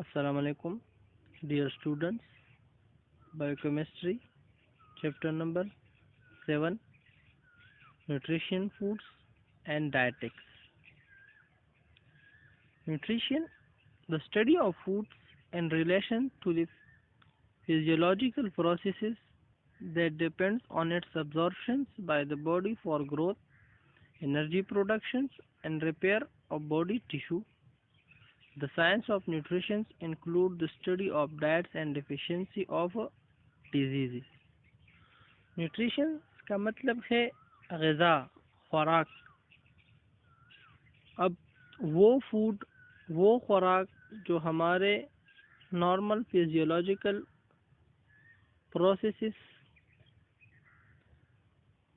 Assalamu alaikum, dear students. Biochemistry, chapter number 7, Nutrition, Foods and Dietetics. Nutrition, the study of foods in relation to the physiological processes that depends on its absorption by the body for growth, energy production and repair of body tissue. The science of nutrition include the study of diets and deficiency of diseases. Nutrition का मतलब है ग़िज़ा, खुराक। अब वो खुराक जो हमारे नॉर्मल फिजियोलॉजिकल प्रोसेसेस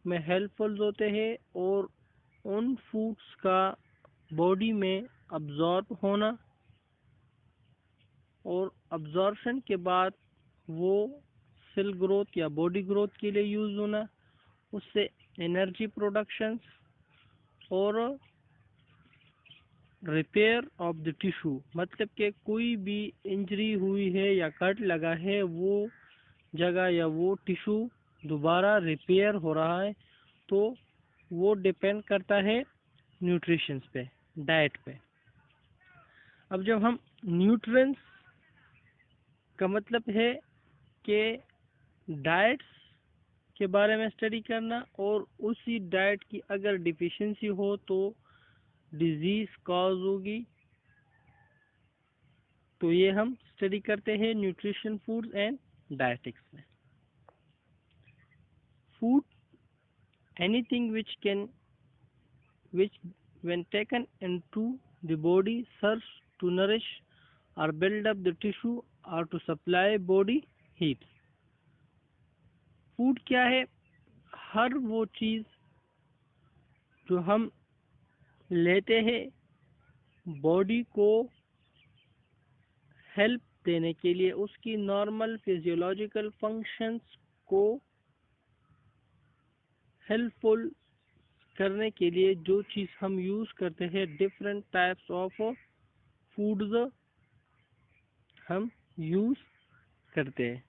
में हेल्पफुल होते हैं और उन फूड्स का बॉडी में अब्जॉर्ब होना और अब्जॉर्प्शन के बाद वो सेल ग्रोथ या बॉडी ग्रोथ के लिए यूज़ होना, उससे एनर्जी प्रोडक्शन और रिपेयर ऑफ द टिश्यू, मतलब कि कोई भी इंजरी हुई है या कट लगा है वो जगह या वो टिश्यू दोबारा रिपेयर हो रहा है, तो वो डिपेंड करता है न्यूट्रिशंस पे, डाइट पे। अब जब हम न्यूट्रिएंट्स का मतलब है कि डाइट्स के बारे में स्टडी करना और उसी डाइट की अगर डिफिशिएंसी हो तो डिजीज कॉज होगी, तो ये हम स्टडी करते हैं न्यूट्रिशन, फूड्स एंड डायटिक्स में। Food, anything which when taken into the body serves to nourish or build up the tissue or to supply body heat। Food क्या है? हर वो चीज़ जो हम लेते हैं बॉडी को हेल्प देने के लिए, उसकी नॉर्मल फिजियोलॉजिकल फंक्शंस को हेल्पफुल करने के लिए जो चीज़ हम यूज़ करते हैं, डिफरेंट टाइप्स ऑफ फूड्स हम यूज़ करते हैं।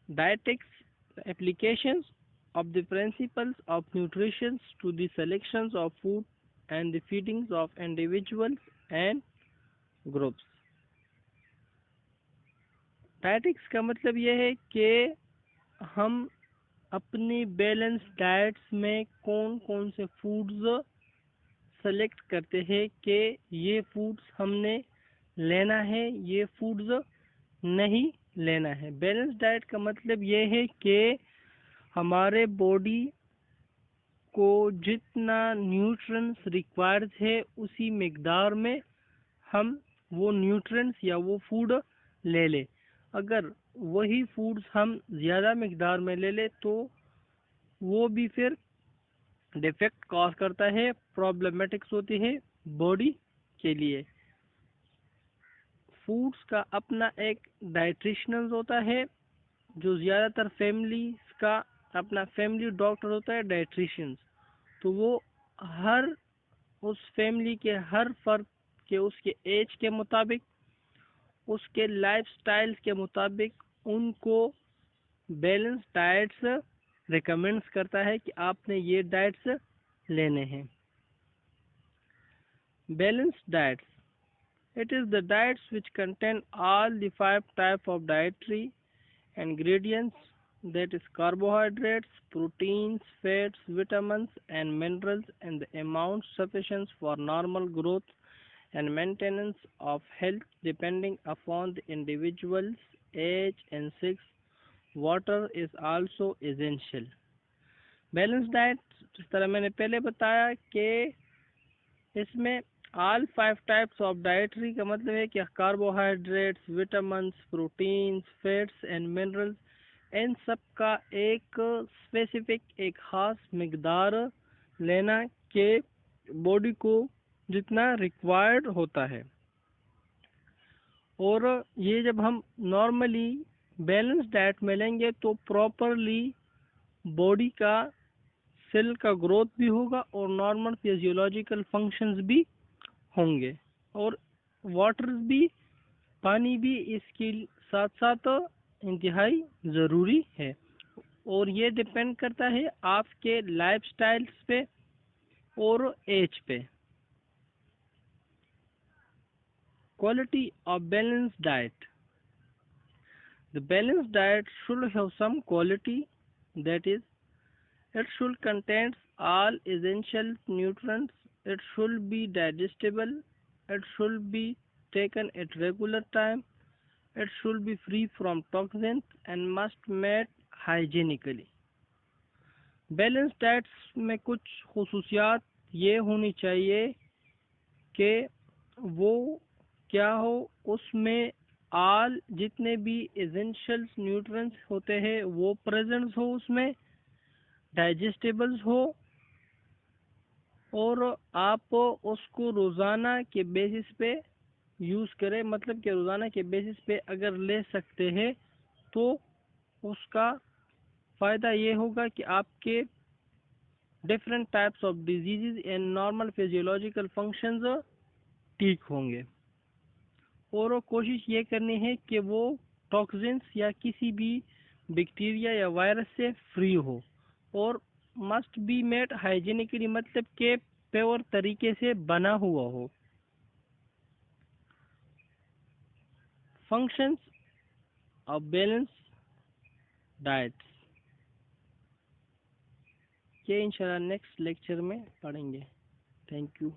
Dietetics applications of the principles of nutrition to the selections of food and the feedings of individuals and groups। Dietetics का मतलब यह है कि हम अपनी बैलेंस डाइट्स में कौन कौन से फूड्स सेलेक्ट करते हैं कि ये फूड्स हमने लेना है, ये फूड्स नहीं लेना है। बैलेंस डाइट का मतलब यह है कि हमारे बॉडी को जितना न्यूट्रिएंट्स रिक्वायर्ड है उसी मिकदार में हम वो न्यूट्रिएंट्स या वो फूड ले ले। अगर वही फूड्स हम ज़्यादा मिकदार में ले ले तो वो भी फिर डिफेक्ट कॉज करता है, प्रॉब्लमेटिक्स होती है बॉडी के लिए। फूड्स का अपना एक डाइट्रिशनल होता है, जो ज़्यादातर फैमिलीज का अपना फैमिली डॉक्टर होता है, डाइट्रिशियंस। तो वो हर उस फैमिली के हर फर्द के उसके एज के मुताबिक, उसके लाइफस्टाइल्स के मुताबिक उनको बैलेंस डाइट्स रिकमेंड्स करता है कि आपने ये डाइट्स लेने हैं। Balanced diets, it is the diets which contain all the 5 types of dietary ingredients, that is carbohydrates, proteins, fats, vitamins and minerals in the amount sufficient for normal growth and maintenance of health depending upon the individual's age and sex। Water is also essential। Balance diet, जिस तरह मैंने पहले बताया कि इसमें all 5 types of dietary का मतलब है कि carbohydrates, vitamins, proteins, fats and minerals, इन सब का एक स्पेसिफिक, एक ख़ास मिकदार लेना के बॉडी को जितना रिक्वायर्ड होता है। और ये जब हम नॉर्मली बैलेंस डाइट में लेंगे तो प्रॉपरली बॉडी का सेल का ग्रोथ भी होगा और नॉर्मल फिजियोलॉजिकल फंक्शंस भी होंगे और वाटर भी, पानी भी इसके साथ साथ इंतहाई ज़रूरी है। और ये डिपेंड करता है आपके लाइफस्टाइल्स पे और एज पे। Quality of balanced diet. The balanced diet should have some quality, that is, it should contain all essential nutrients, it should be digestible, it should be taken at regular time, it should be free from toxins and must made hygienically. Balance diets में कुछ खुसूसियात ये होनी चाहिए कि वो क्या हो, उसमें आल जितने भी एसेंशियल न्यूट्रिएंट्स होते हैं वो प्रेजेंट्स हो, उसमें डाइजेस्टेबल्स हो, और आप उसको रोज़ाना के बेसिस पे यूज़ करें। मतलब कि रोज़ाना के बेसिस पे अगर ले सकते हैं तो उसका फ़ायदा ये होगा कि आपके different types of disease and normal physiological functions ठीक होंगे। और कोशिश ये करनी है कि वो टॉक्सिन्स या किसी भी बैक्टीरिया या वायरस से फ्री हो, और मस्ट बी मेड हाइजीनिकली, मतलब के प्योर तरीके से बना हुआ हो। फंक्शंस ऑफ बैलेंस डाइट्स ये इंशाल्लाह नेक्स्ट लेक्चर में पढ़ेंगे। Thank you.